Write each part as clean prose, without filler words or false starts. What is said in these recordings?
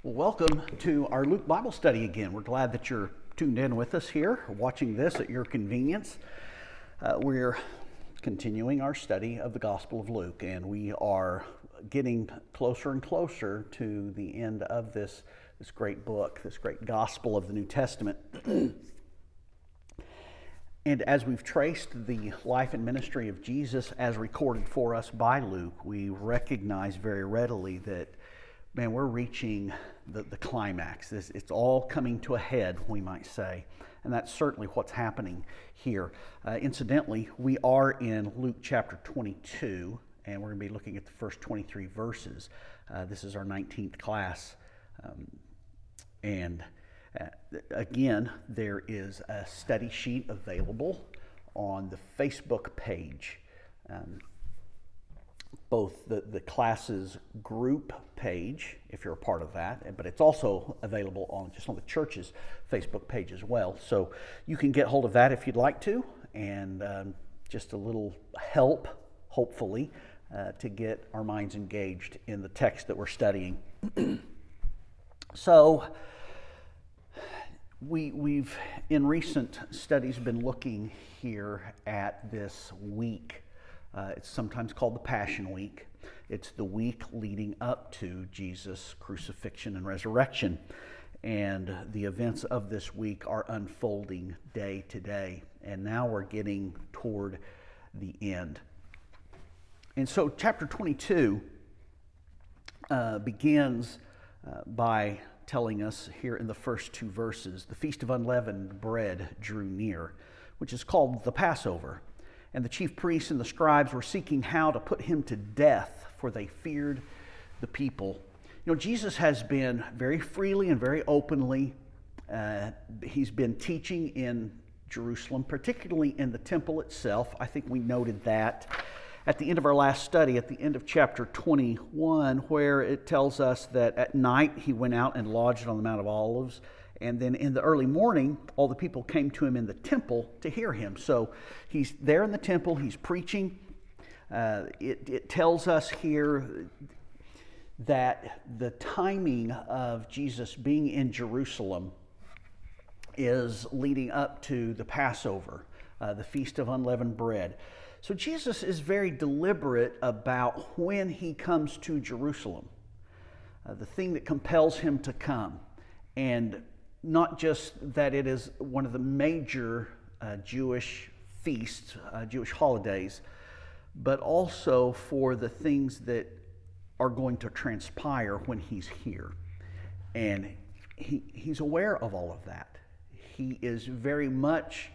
Welcome to our Luke Bible study again. We're glad that you're tuned in with us here, watching this at your convenience. We're continuing our study of the Gospel of Luke, and we are getting closer and closer to the end of this great book, this great Gospel of the New Testament. And as we've traced the life and ministry of Jesus as recorded for us by Luke, we recognize very readily that, man, we're reaching the climax. It's all coming to a head, we might say. And that's certainly what's happening here. Incidentally, we are in Luke chapter 22, and we're going to be looking at the first 23 verses. This is our 19th class. Again, there is a study sheet available on the Facebook page. Both the class's group page, if you're a part of that, but it's also available on the church's Facebook page as well. So you can get hold of that if you'd like to, and just a little help, hopefully, to get our minds engaged in the text that we're studying. So we've in recent studies been looking here at this week. It's sometimes called the Passion Week. It's the week leading up to Jesus' crucifixion and resurrection. And the events of this week are unfolding day to day. And now we're getting toward the end. And so chapter 22 begins by telling us here in the first two verses, the Feast of Unleavened Bread drew near, which is called the Passover. And the chief priests and the scribes were seeking how to put him to death, for they feared the people. You know, Jesus has been very freely and very openly, he's been teaching in Jerusalem, particularly in the temple itself. I think we noted that at the end of our last study, at the end of chapter 21, where it tells us that at night he went out and lodged on the Mount of Olives. And then in the early morning, all the people came to him in the temple to hear him. So he's there in the temple, he's preaching. It tells us here that the timing of Jesus being in Jerusalem is leading up to the Passover, the Feast of Unleavened Bread. So Jesus is very deliberate about when he comes to Jerusalem, the thing that compels him to come. And not just that it is one of the major Jewish feasts, Jewish holidays, but also for the things that are going to transpire when he's here. And he's aware of all of that. He is very much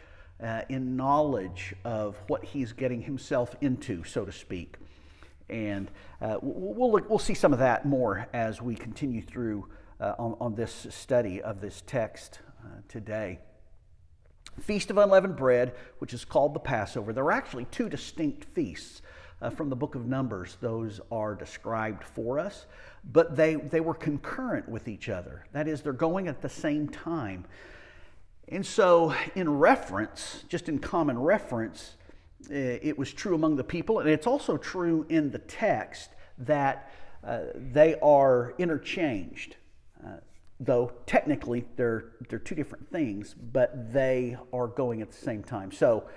in knowledge of what he's getting himself into, so to speak. And we'll see some of that more as we continue through on this study of this text today. Feast of Unleavened Bread, which is called the Passover. There are actually two distinct feasts from the book of Numbers. Those are described for us, but they were concurrent with each other. That is, they're going at the same time. And so in reference, just in common reference, it was true among the people, and it's also true in the text that they are interchanged. Though technically they're two different things, but they are going at the same time. So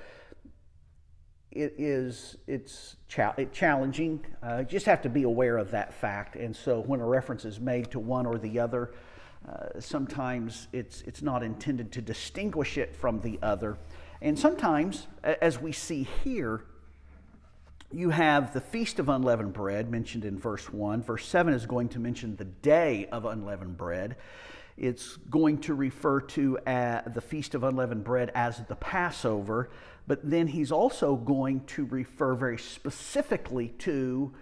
it's challenging. You just have to be aware of that fact. And so when a reference is made to one or the other, sometimes it's not intended to distinguish it from the other. And sometimes, as we see here, you have the Feast of Unleavened Bread mentioned in verse 1. Verse 7 is going to mention the Day of Unleavened Bread. It's going to refer to the Feast of Unleavened Bread as the Passover, but then he's also going to refer very specifically to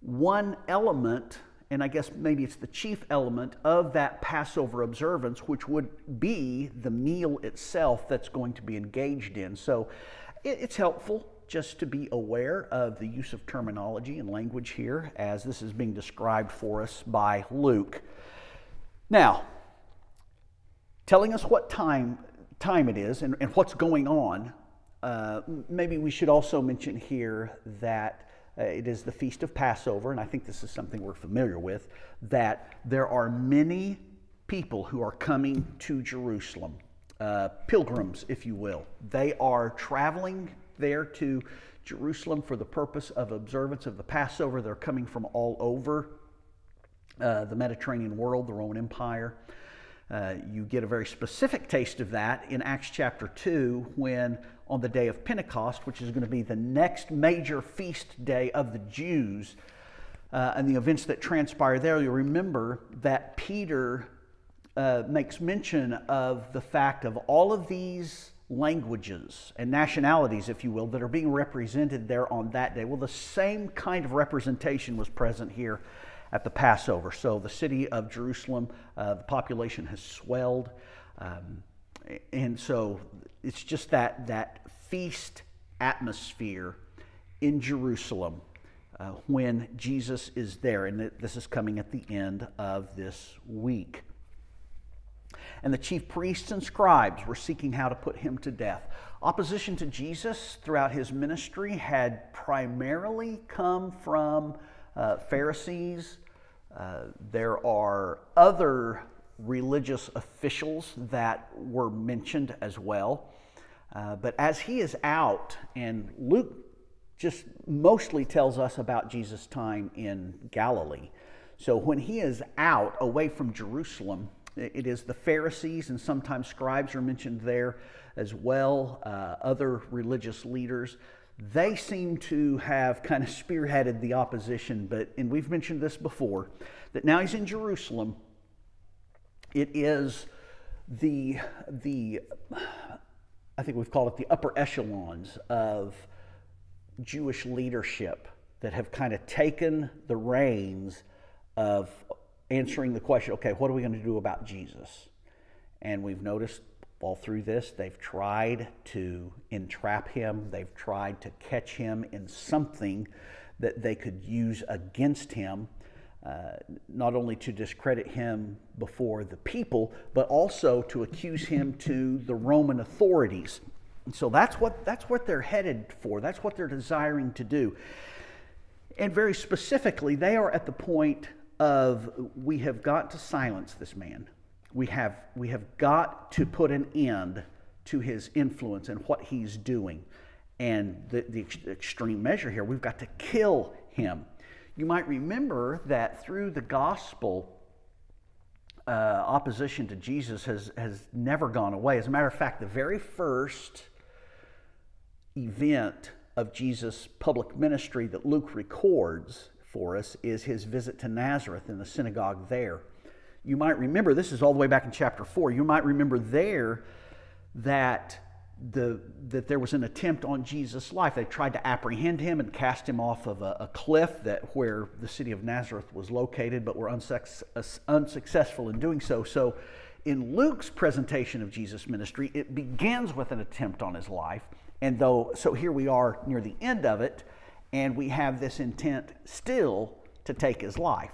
one element, and I guess maybe it's the chief element of that Passover observance, which would be the meal itself that's going to be engaged in. So it's helpful just to be aware of the use of terminology and language here as this is being described for us by Luke. Now, telling us what time it is and what's going on, maybe we should also mention here that it is the Feast of Passover, and I think this is something we're familiar with, that there are many people who are coming to Jerusalem, pilgrims, if you will. They are traveling there to Jerusalem for the purpose of observance of the Passover. They're coming from all over the Mediterranean world, the Roman Empire. You get a very specific taste of that in Acts chapter 2 when on the day of Pentecost, which is going to be the next major feast day of the Jews, and the events that transpire there, you'll remember that Peter makes mention of the fact of all of these languages and nationalities, if you will, that are being represented there on that day. Well, the same kind of representation was present here at the Passover. So the city of Jerusalem, the population has swelled, and so it's just that feast atmosphere in Jerusalem when Jesus is there, and this is coming at the end of this week. And the chief priests and scribes were seeking how to put him to death. Opposition to Jesus throughout his ministry had primarily come from Pharisees. There are other religious officials that were mentioned as well. But as he is out, and Luke just mostly tells us about Jesus' time in Galilee. So when he is out away from Jerusalem, it is the Pharisees, and sometimes scribes are mentioned there as well, other religious leaders. They seem to have kind of spearheaded the opposition, and we've mentioned this before, that now he's in Jerusalem. It is I think we've called it the upper echelons of Jewish leadership that have kind of taken the reins of answering the question, okay, what are we going to do about Jesus? And we've noticed all through this, they've tried to entrap him. They've tried to catch him in something that they could use against him, not only to discredit him before the people, but also to accuse him to the Roman authorities. And so that's what they're headed for. That's what they're desiring to do. And very specifically, they are at the point of, we have got to silence this man. We have got to put an end to his influence and what he's doing. And the extreme measure here, we've got to kill him. You might remember that through the gospel, opposition to Jesus has never gone away. As a matter of fact, the very first event of Jesus' public ministry that Luke records for us is his visit to Nazareth in the synagogue there. You might remember, this is all the way back in chapter 4, you might remember there that there was an attempt on Jesus' life. They tried to apprehend him and cast him off of a cliff where the city of Nazareth was located, but were unsuccessful in doing so. So in Luke's presentation of Jesus' ministry, it begins with an attempt on his life. And so here we are near the end of it, and we have this intent still to take his life.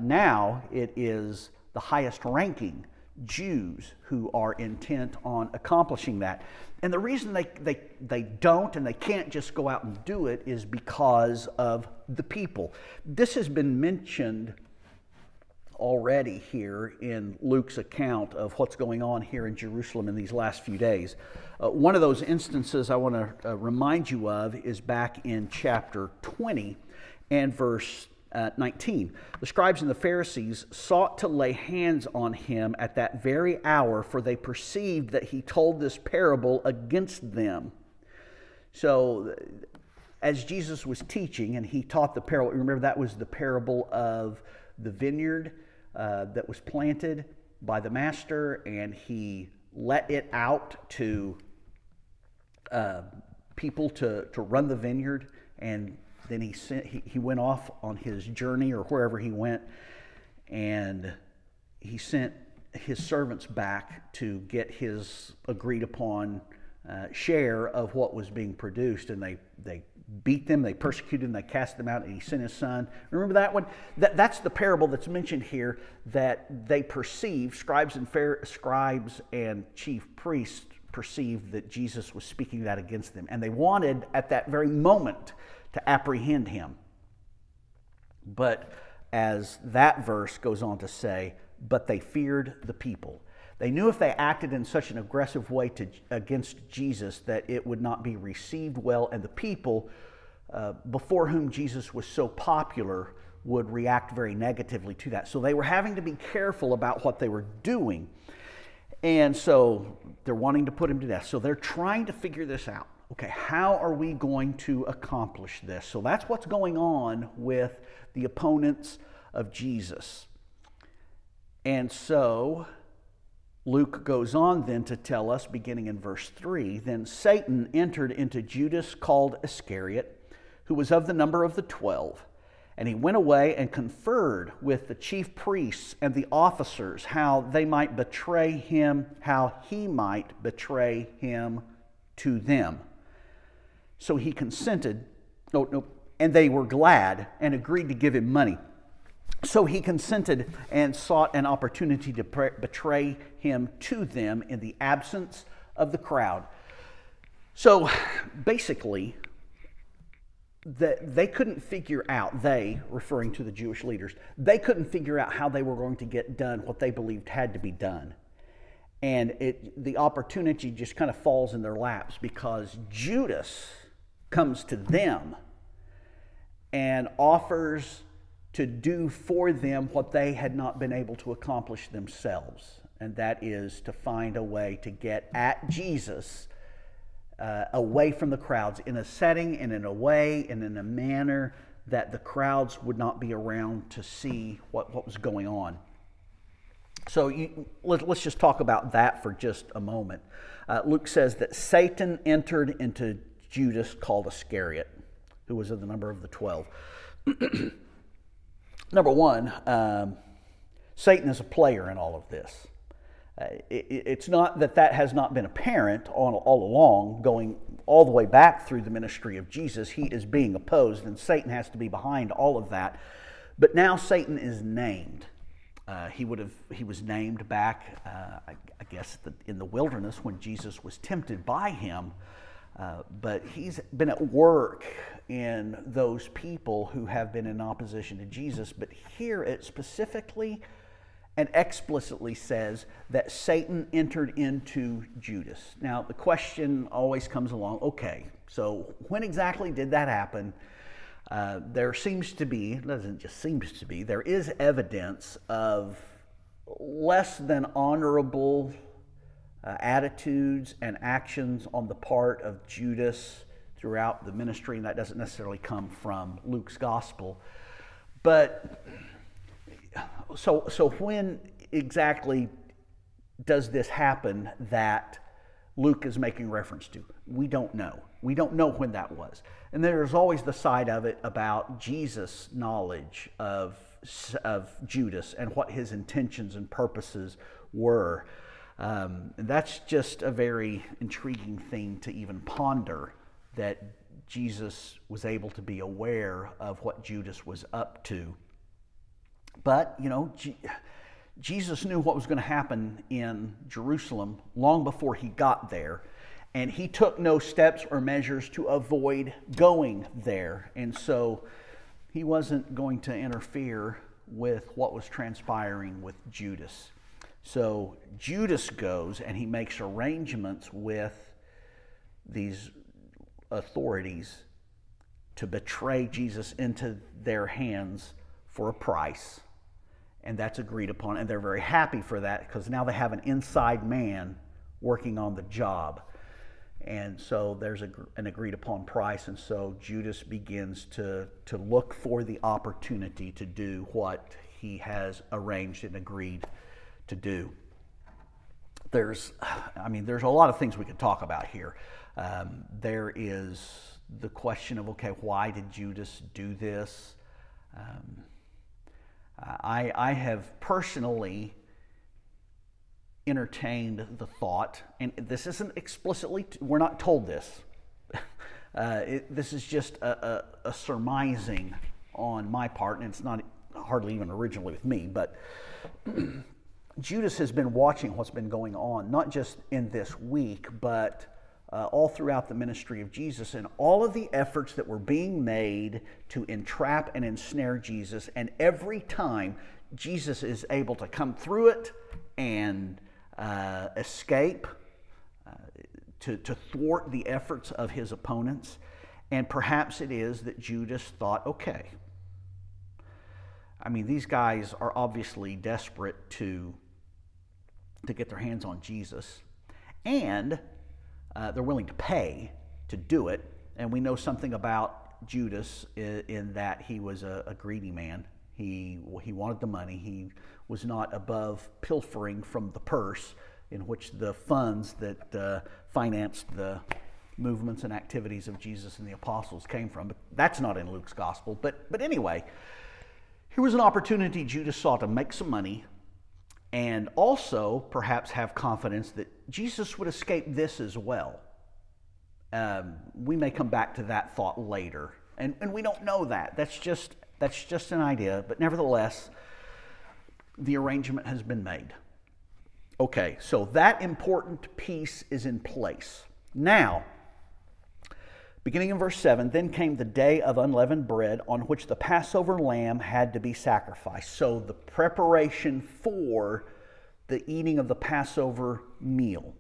Now it is the highest ranking Jews who are intent on accomplishing that. And the reason they don't and they can't just go out and do it is because of the people. This has been mentioned already here in Luke's account of what's going on here in Jerusalem in these last few days. One of those instances I want to remind you of is back in chapter 20 and verse 19. The scribes and the Pharisees sought to lay hands on him at that very hour, for they perceived that he told this parable against them. So as Jesus was teaching and he taught the parable, remember that was the parable of the vineyard that was planted by the master, and he let it out to people to run the vineyard, and then he went off on his journey or wherever he went, and he sent his servants back to get his agreed upon share of what was being produced, and they beat them, they persecuted them, they cast them out, and he sent his son. Remember that one? That's the parable that's mentioned here, that they perceived, scribes and chief priests perceived that Jesus was speaking that against them. And they wanted at that very moment to apprehend him. But as that verse goes on to say, but they feared the people. They knew if they acted in such an aggressive way against Jesus that it would not be received well, and the people before whom Jesus was so popular would react very negatively to that. So they were having to be careful about what they were doing. And so they're wanting to put him to death. So they're trying to figure this out. Okay, how are we going to accomplish this? So that's what's going on with the opponents of Jesus. And so Luke goes on then to tell us, beginning in verse 3, then Satan entered into Judas called Iscariot, who was of the number of the 12. And he went away and conferred with the chief priests and the officers how he might betray him to them. So he consented, and they were glad and agreed to give him money. So he consented and sought an opportunity to betray him to them in the absence of the crowd. So basically, they couldn't figure out, they, referring to the Jewish leaders, they couldn't figure out how they were going to get done what they believed had to be done. And the opportunity just kind of falls in their laps because Judas comes to them and offers to do for them what they had not been able to accomplish themselves. And that is to find a way to get at Jesus away from the crowds in a setting and in a way and in a manner that the crowds would not be around to see what was going on. So let's just talk about that for just a moment. Luke says that Satan entered into Judas called Iscariot, who was of the number of the 12. Number one, Satan is a player in all of this. It's not that has not been apparent all along, going all the way back through the ministry of Jesus. He is being opposed, and Satan has to be behind all of that. But now Satan is named. He was named back, I guess, in the wilderness when Jesus was tempted by him. But he's been at work in those people who have been in opposition to Jesus. But here it specifically and explicitly says that Satan entered into Judas. Now, the question always comes along, okay, so when exactly did that happen? There seems to be, it doesn't just seems to be, there is evidence of less than honorable attitudes and actions on the part of Judas throughout the ministry, and that doesn't necessarily come from Luke's gospel. But so when exactly does this happen that Luke is making reference to? We don't know. We don't know when that was. And there's always the side of it about Jesus' knowledge of Judas and what his intentions and purposes were. That's just a very intriguing thing to even ponder, that Jesus was able to be aware of what Judas was up to. But, Jesus knew what was going to happen in Jerusalem long before he got there, and he took no steps or measures to avoid going there. And so he wasn't going to interfere with what was transpiring with Judas. So Judas goes and he makes arrangements with these authorities to betray Jesus into their hands for a price. And that's agreed upon, and they're very happy for that because now they have an inside man working on the job. And so there's an agreed upon price, and so Judas begins to look for the opportunity to do what he has arranged and agreed to do. There's a lot of things we could talk about here. There is the question of, okay, why did Judas do this? I have personally entertained the thought, and this isn't explicitly, we're not told this. This is just a surmising on my part, and it's not hardly even originally with me, but Judas has been watching what's been going on, not just in this week, but all throughout the ministry of Jesus, and all of the efforts that were being made to entrap and ensnare Jesus. And every time Jesus is able to come through it and escape, to thwart the efforts of his opponents. And perhaps it is that Judas thought, okay, I mean, these guys are obviously desperate to get their hands on Jesus, and they're willing to pay to do it. And we know something about Judas in that he was a greedy man. He wanted the money. He was not above pilfering from the purse in which the funds that financed the movements and activities of Jesus and the apostles came from. But that's not in Luke's gospel. But anyway, here was an opportunity Judas saw to make some money, and also perhaps have confidence that Jesus would escape this as well. We may come back to that thought later, and we don't know that. That's just an idea, but nevertheless, the arrangement has been made. Okay, so that important piece is in place. Now, beginning in verse 7, then came the day of unleavened bread on which the Passover lamb had to be sacrificed. So the preparation for the eating of the Passover meal.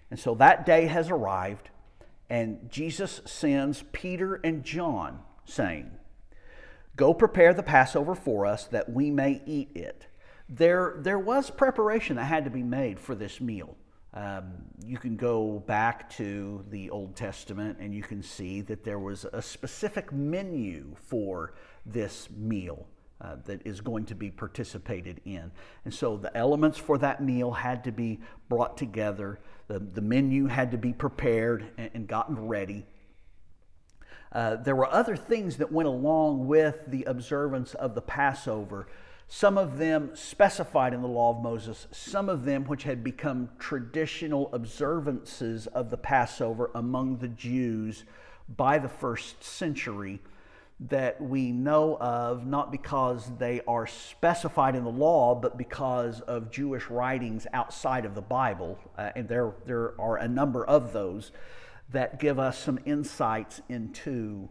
And so that day has arrived, and Jesus sends Peter and John, saying, "Go prepare the Passover for us that we may eat it." There was preparation that had to be made for this meal. You can go back to the Old Testament and you can see that there was a specific menu for this meal that is going to be participated in. And so the elements for that meal had to be brought together. The menu had to be prepared and gotten ready. There were other things that went along with the observance of the Passover. Some of them specified in the law of Moses, some of them which had become traditional observances of the Passover among the Jews by the first century that we know of, not because they are specified in the law, but because of Jewish writings outside of the Bible. And there are a number of those that give us some insights into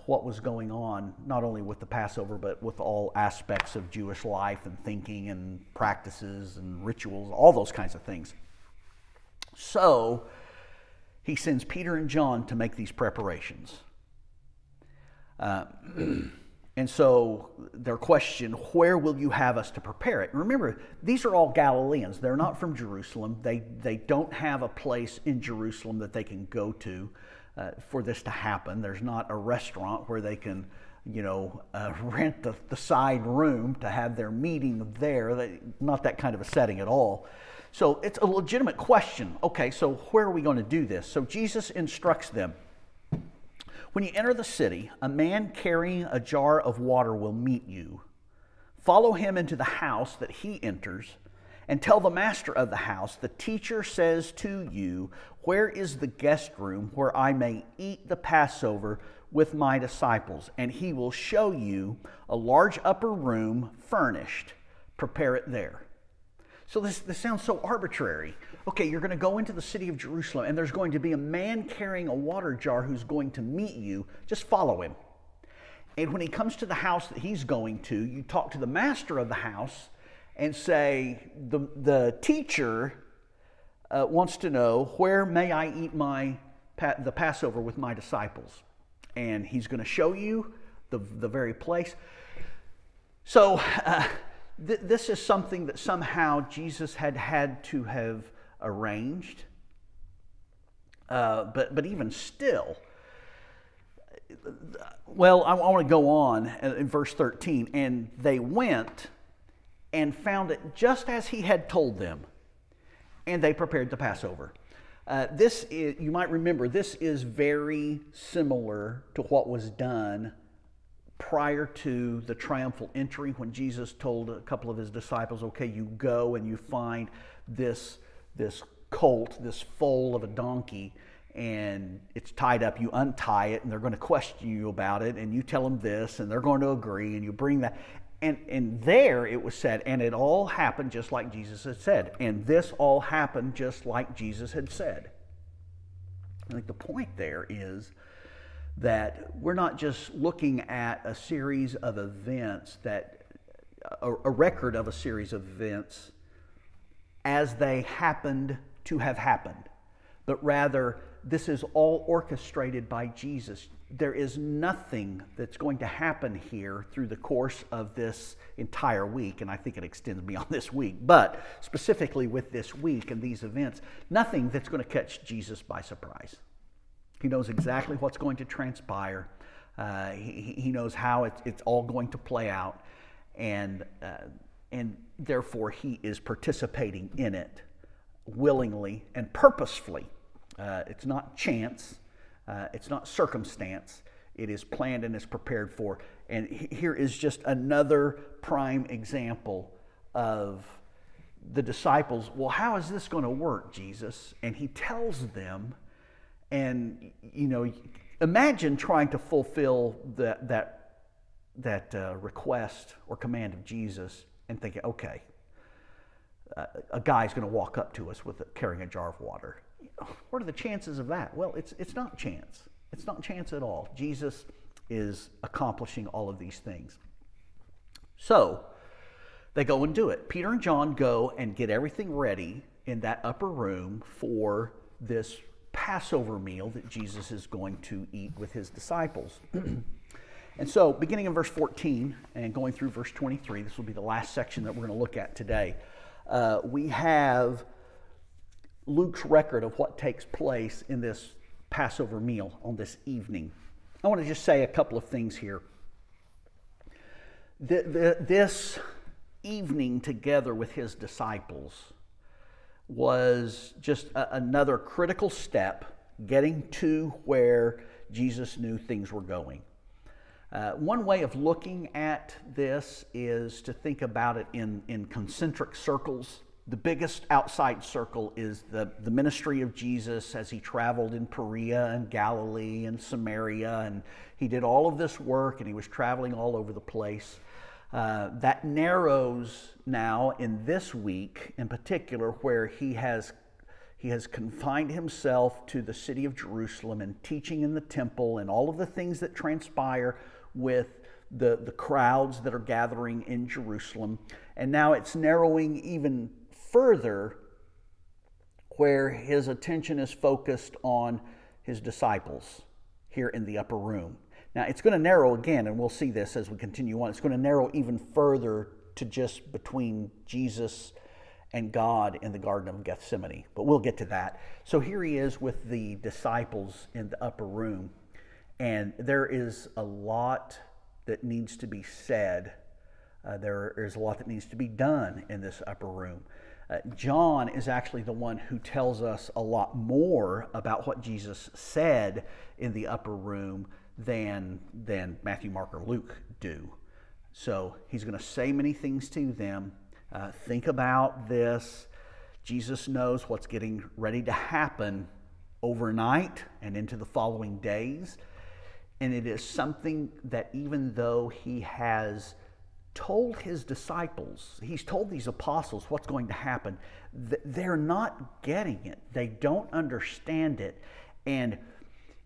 what was going on, not only with the Passover, but with all aspects of Jewish life and thinking and practices and rituals, all those kinds of things. So he sends Peter and John to make these preparations. And so their question, where will you have us to prepare it? And remember, these are all Galileans. They're not from Jerusalem. They don't have a place in Jerusalem that they can go to for this to happen. There's not a restaurant where they can, rent the side room to have their meeting there. Not that kind of a setting at all. So it's a legitimate question. Okay, so where are we going to do this? So Jesus instructs them. When you enter the city, a man carrying a jar of water will meet you. Follow him into the house that he enters, and tell the master of the house, the teacher says to you, where is the guest room where I may eat the Passover with my disciples? And he will show you a large upper room furnished. Prepare it there. So this sounds so arbitrary. Okay, you're going to go into the city of Jerusalem, and there's going to be a man carrying a water jar who's going to meet you. Just follow him. And when he comes to the house that he's going to, you talk to the master of the house and say, the teacher wants to know, where may I eat the Passover with my disciples? And he's going to show you the very place. So this is something that somehow Jesus had to have arranged. But even still, well, I want to go on in verse 13. And they went and found it just as he had told them, and they prepared the Passover. This is, you might remember, this is very similar to what was done prior to the triumphal entry, when Jesus told a couple of his disciples, okay, you go and you find this colt, this foal of a donkey, and it's tied up. You untie it, and they're going to question you about it, and you tell them this, and they're going to agree, and you bring that. And there it was said, and it all happened just like Jesus had said. And this all happened just like Jesus had said. I think the point there is that we're not just looking at a series of events, a record of a series of events as they happened to have happened, but rather this is all orchestrated by Jesus. There is nothing that's going to happen here through the course of this entire week, and I think it extends beyond this week, but specifically with this week and these events, nothing that's going to catch Jesus by surprise. He knows exactly what's going to transpire. He knows how it's all going to play out, and therefore he is participating in it willingly and purposefully. It's not chance. It's not circumstance. It is planned and is prepared for. And here is just another prime example of the disciples. Well, how is this going to work, Jesus? And he tells them, and imagine trying to fulfill that request or command of Jesus and thinking, okay, a guy's going to walk up to us carrying a jar of water. What are the chances of that? Well, it's not chance. It's not chance at all. Jesus is accomplishing all of these things. So they go and do it. Peter and John go and get everything ready in that upper room for this Passover meal that Jesus is going to eat with his disciples. And so, beginning in verse 14 and going through verse 23, this will be the last section that we're going to look at today. We have Luke's record of what takes place in this Passover meal on this evening. I want to just say a couple of things here. This evening together with his disciples was just another critical step getting to where Jesus knew things were going. One way of looking at this is to think about it in concentric circles. The biggest outside circle is the ministry of Jesus as he traveled in Perea and Galilee and Samaria, and he did all of this work and he was traveling all over the place. That narrows now in this week in particular, where he has confined himself to the city of Jerusalem and teaching in the temple and all of the things that transpire with the crowds that are gathering in Jerusalem. And now it's narrowing even further where his attention is focused on his disciples here in the upper room. Now it's going to narrow again, and we'll see this as we continue on. It's going to narrow even further to just between Jesus and God in the Garden of Gethsemane. But we'll get to that. So here he is with the disciples in the upper room. And there is a lot that needs to be said. There is a lot that needs to be done in this upper room. John is actually the one who tells us a lot more about what Jesus said in the upper room than Matthew, Mark, or Luke do. So he's going to say many things to them. Think about this. Jesus knows what's getting ready to happen overnight and into the following days. And it is something that even though he has told his disciples, he's told these apostles what's going to happen, they're not getting it. They don't understand it. And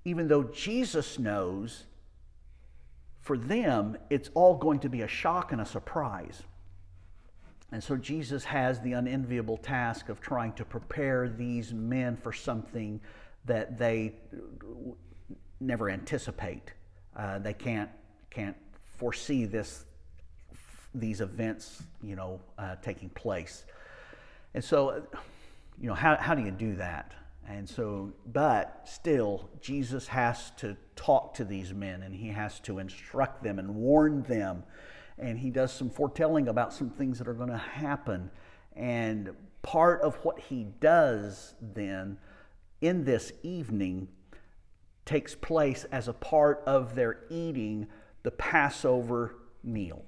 even though Jesus knows, for them, it's all going to be a shock and a surprise. And so Jesus has the unenviable task of trying to prepare these men for something that they never anticipate. They can't foresee these events, taking place. And so, how do you do that? And so, but still, Jesus has to talk to these men, and he has to instruct them and warn them. And he does some foretelling about some things that are going to happen. And part of what he does then in this evening takes place as a part of their eating the Passover meal.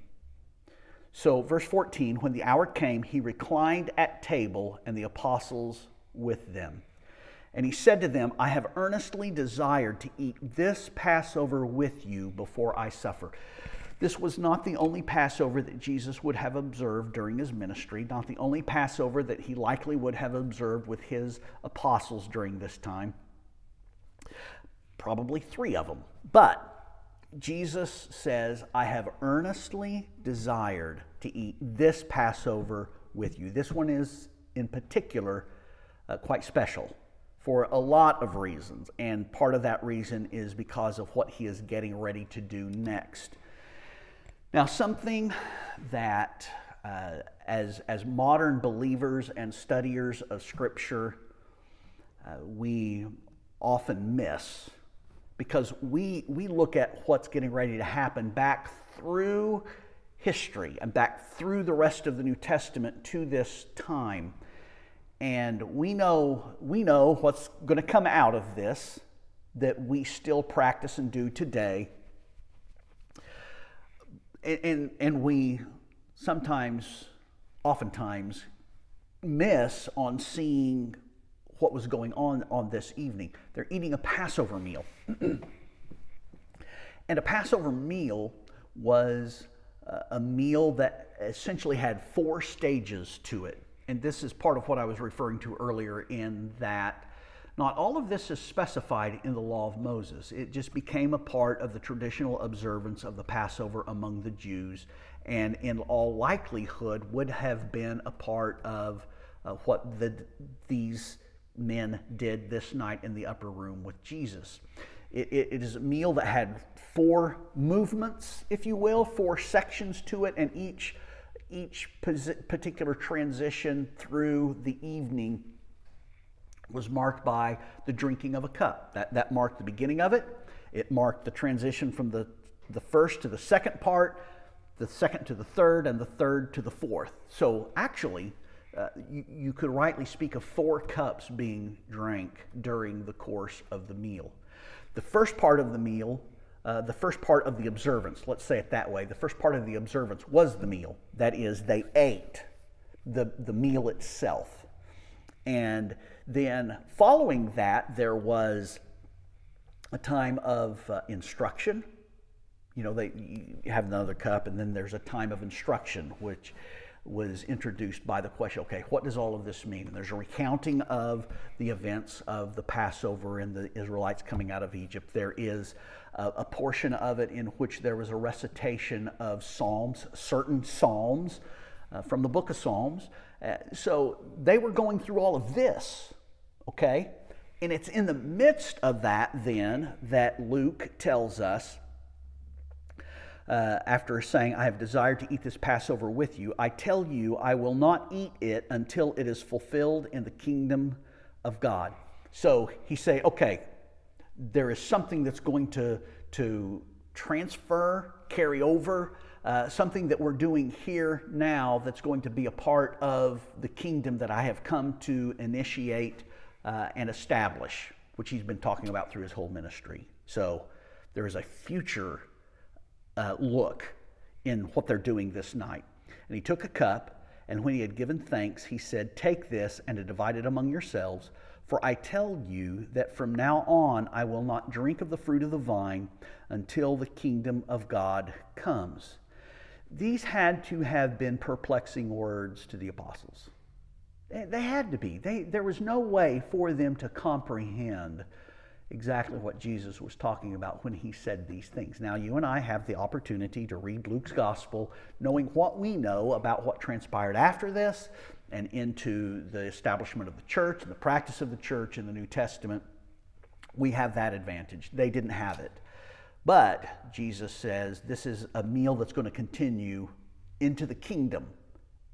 So verse 14, when the hour came, he reclined at table and the apostles with them. And he said to them, I have earnestly desired to eat this Passover with you before I suffer. This was not the only Passover that Jesus would have observed during his ministry, not the only Passover that he likely would have observed with his apostles during this time. Probably 3 of them. But Jesus says, I have earnestly desired to eat this Passover with you. This one is, in particular, quite special for a lot of reasons. And part of that reason is because of what he is getting ready to do next. Now, something that as modern believers and studiers of Scripture, we often miss, because we look at what's getting ready to happen back through history and back through the rest of the New Testament to this time. And we know what's going to come out of this that we still practice and do today. And we oftentimes miss on seeing what was going on this evening. They're eating a Passover meal. And a Passover meal was a meal that essentially had 4 stages to it. And this is part of what I was referring to earlier, in that not all of this is specified in the law of Moses. It just became a part of the traditional observance of the Passover among the Jews, and in all likelihood would have been a part of what these men did this night in the upper room with Jesus. It is a meal that had 4 movements, if you will, 4 sections to it, and each particular transition through the evening was marked by the drinking of a cup. That marked the beginning of it. It marked the transition from the first to the second part, the second to the third, and the third to the fourth. So actually, you could rightly speak of 4 cups being drank during the course of the meal. The first part of the meal, the first part of the observance, let's say it that way, the first part of the observance was the meal. That is, they ate the meal itself. And then following that, there was a time of instruction. You know, you have another cup, and then there's a time of instruction, which was introduced by the question, okay, what does all of this mean? And there's a recounting of the events of the Passover and the Israelites coming out of Egypt. There is a portion of it in which there was a recitation of psalms, certain psalms from the book of Psalms. So they were going through all of this, okay? And it's in the midst of that then that Luke tells us, after saying, I have desired to eat this Passover with you, I tell you, I will not eat it until it is fulfilled in the kingdom of God. So he say, okay, there is something that's going to transfer, carry over, something that we're doing here now that's going to be a part of the kingdom that I have come to initiate and establish, which he's been talking about through his whole ministry. So there is a future look in what they're doing this night. And he took a cup, and when he had given thanks, he said, take this and divide it among yourselves, for I tell you that from now on I will not drink of the fruit of the vine until the kingdom of God comes. These had to have been perplexing words to the apostles. They had to be. There was no way for them to comprehend exactly what Jesus was talking about when he said these things. Now, you and I have the opportunity to read Luke's gospel, knowing what we know about what transpired after this and into the establishment of the church and the practice of the church in the New Testament. We have that advantage. They didn't have it. But Jesus says this is a meal that's going to continue into the kingdom,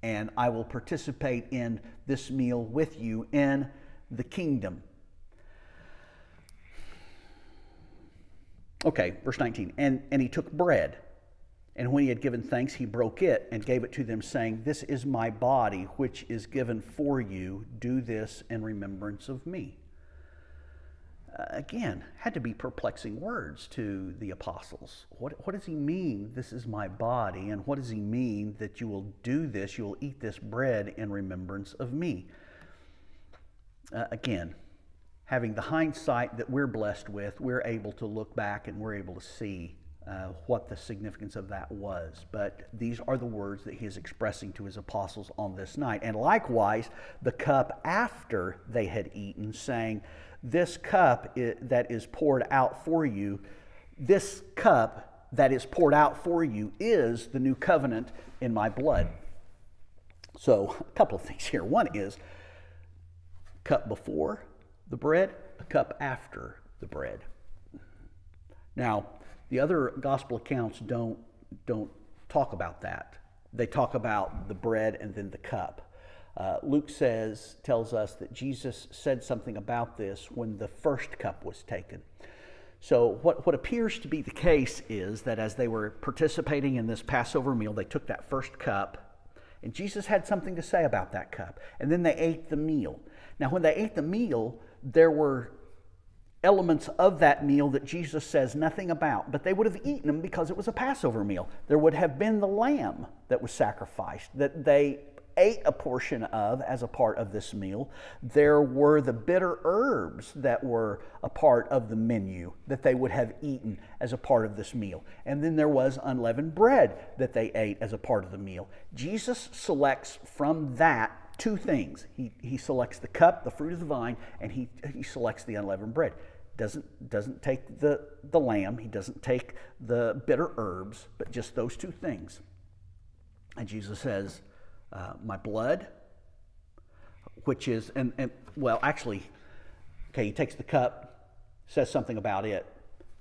and I will participate in this meal with you in the kingdom. Okay, verse 19. And he took bread, and when he had given thanks, he broke it and gave it to them, saying, this is my body, which is given for you. Do this in remembrance of me. Again, had to be perplexing words to the apostles. What does he mean, this is my body? And what does he mean that you will do this, you will eat this bread in remembrance of me? Again, having the hindsight that we're blessed with, we're able to look back and we're able to see what the significance of that was. But these are the words that he is expressing to his apostles on this night. And likewise, the cup after they had eaten, saying, this cup that is poured out for you, this cup that is poured out for you is the new covenant in my blood. So a couple of things here. One is cup before the bread, a cup after the bread. Now, the other gospel accounts don't talk about that. They talk about the bread and then the cup. Luke tells us that Jesus said something about this when the first cup was taken. So what appears to be the case is that as they were participating in this Passover meal, they took that first cup, and Jesus had something to say about that cup. And then they ate the meal. Now, when they ate the meal, there were elements of that meal that Jesus says nothing about, but they would have eaten them because it was a Passover meal. There would have been the lamb that was sacrificed that they ate a portion of as a part of this meal. There were the bitter herbs that were a part of the menu that they would have eaten as a part of this meal. And then there was unleavened bread that they ate as a part of the meal. Jesus selects from that two things. He selects the cup, the fruit of the vine, and he selects the unleavened bread. Doesn't take the lamb, he doesn't take the bitter herbs, but just those two things. And Jesus says, my blood, which is, he takes the cup, says something about it.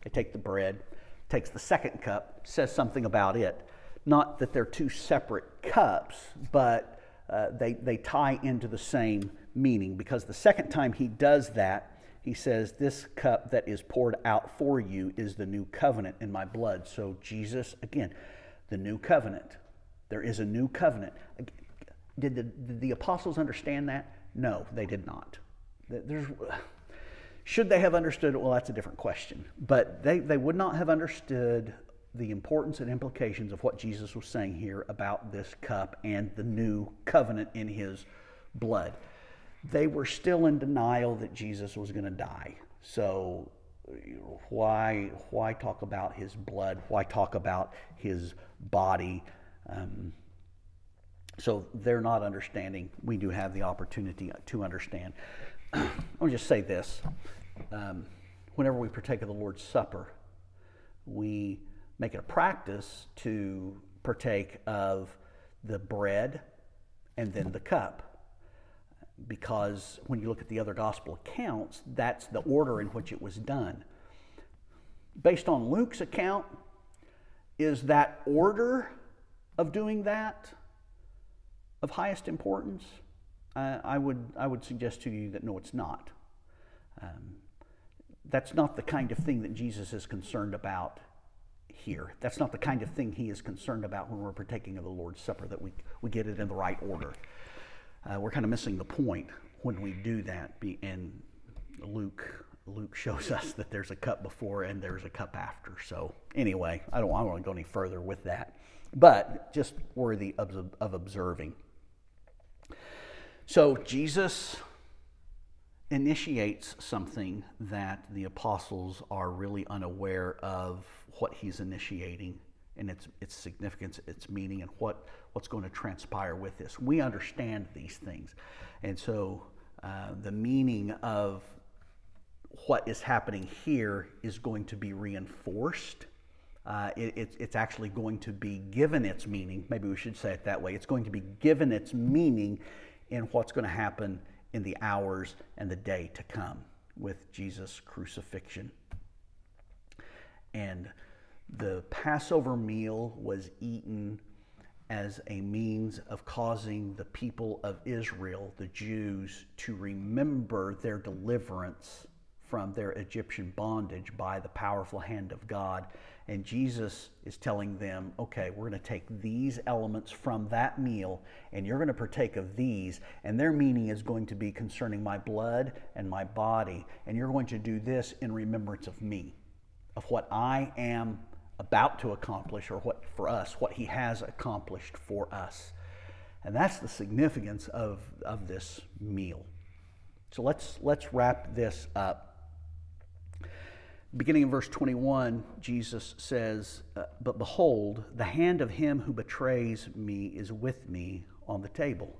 They take the bread, takes the second cup, says something about it. Not that they're two separate cups, but they tie into the same meaning, because the second time he does that, he says, this cup that is poured out for you is the new covenant in my blood. So Jesus, again, the new covenant. There is a new covenant. Did the apostles understand that? No, they did not. Should they have understood it? Well, that's a different question. But they would not have understood the importance and implications of what Jesus was saying here about this cup and the new covenant in his blood. They were still in denial that Jesus was going to die. So why talk about his blood? Why talk about his body? So they're not understanding. We do have the opportunity to understand. I'll just say this. Whenever we partake of the Lord's Supper, we make it a practice to partake of the bread and then the cup. Because when you look at the other gospel accounts, that's the order in which it was done. Based on Luke's account, is that order of doing that of highest importance? I would suggest to you that no, it's not. That's not the kind of thing that Jesus is concerned about here. That's not the kind of thing he is concerned about when we're partaking of the Lord's Supper, that we get it in the right order. We're kind of missing the point when we do that. And Luke shows us that there's a cup before and there's a cup after. So anyway, I don't want to go any further with that, but just worthy of observing. So Jesus initiates something that the apostles are really unaware of what he's initiating, and its significance, its meaning, and what's going to transpire with this. We understand these things. And so the meaning of what is happening here is going to be reinforced. It's actually going to be given its meaning. Maybe we should say it that way. It's going to be given its meaning in what's going to happen in the hours and the day to come with Jesus' crucifixion. And the Passover meal was eaten as a means of causing the people of Israel, the Jews, to remember their deliverance from their Egyptian bondage by the powerful hand of God. And Jesus is telling them, okay, we're going to take these elements from that meal, and you're going to partake of these, and their meaning is going to be concerning my blood and my body, and you're going to do this in remembrance of me, of what I am about to accomplish, or what he has accomplished for us. And that's the significance of this meal. So let's wrap this up. Beginning in verse 21, Jesus says, but behold, the hand of him who betrays me is with me on the table.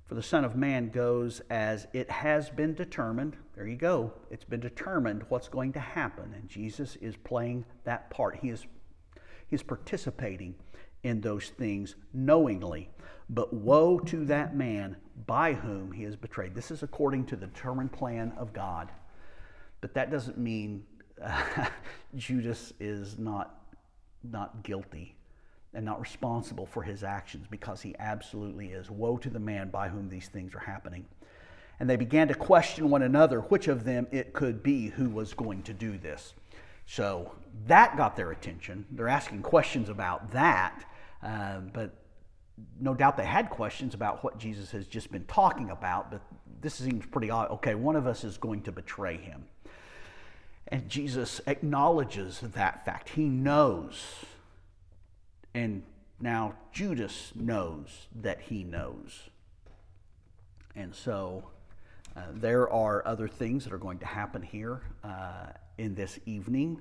For the Son of Man goes as it has been determined. There you go. It's been determined what's going to happen. And Jesus is playing that part. He is participating in those things knowingly. But woe to that man by whom he is betrayed. This is according to the determined plan of God. But that doesn't mean Judas is not guilty and not responsible for his actions, because he absolutely is. Woe to the man by whom these things are happening. And they began to question one another which of them it could be who was going to do this. So that got their attention. They're asking questions about that, but no doubt they had questions about what Jesus has just been talking about, but this seems pretty odd. Okay, one of us is going to betray him. And Jesus acknowledges that fact. He knows. And now Judas knows that he knows. And so there are other things that are going to happen here in this evening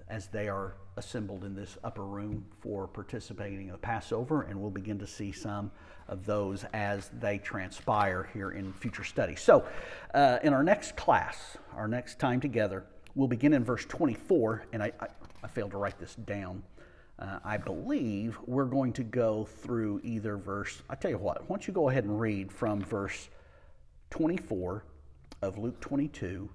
as they are assembled in this upper room for participating in the Passover, and we'll begin to see some of those as they transpire here in future study. So in our next class, our next time together, we'll begin in verse 24, and I failed to write this down. I believe we're going to go through either verse, I tell you what, why don't you go ahead and read from verse 24 of Luke 22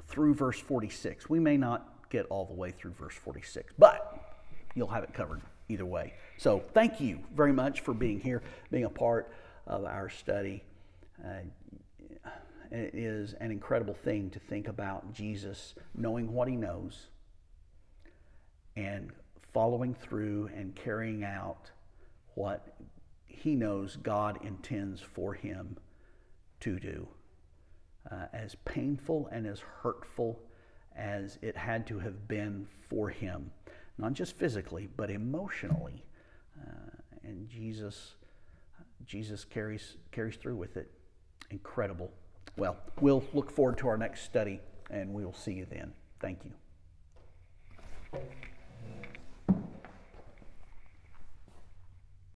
through verse 46. We may not get all the way through verse 46, but you'll have it covered either way. So thank you very much for being here, being a part of our study. It is an incredible thing to think about Jesus knowing what he knows and following through and carrying out what he knows God intends for him to do. As painful and as hurtful as it had to have been for him, not just physically, but emotionally. And Jesus carries through with it. Incredible. Well, we'll look forward to our next study, and we'll see you then. Thank you.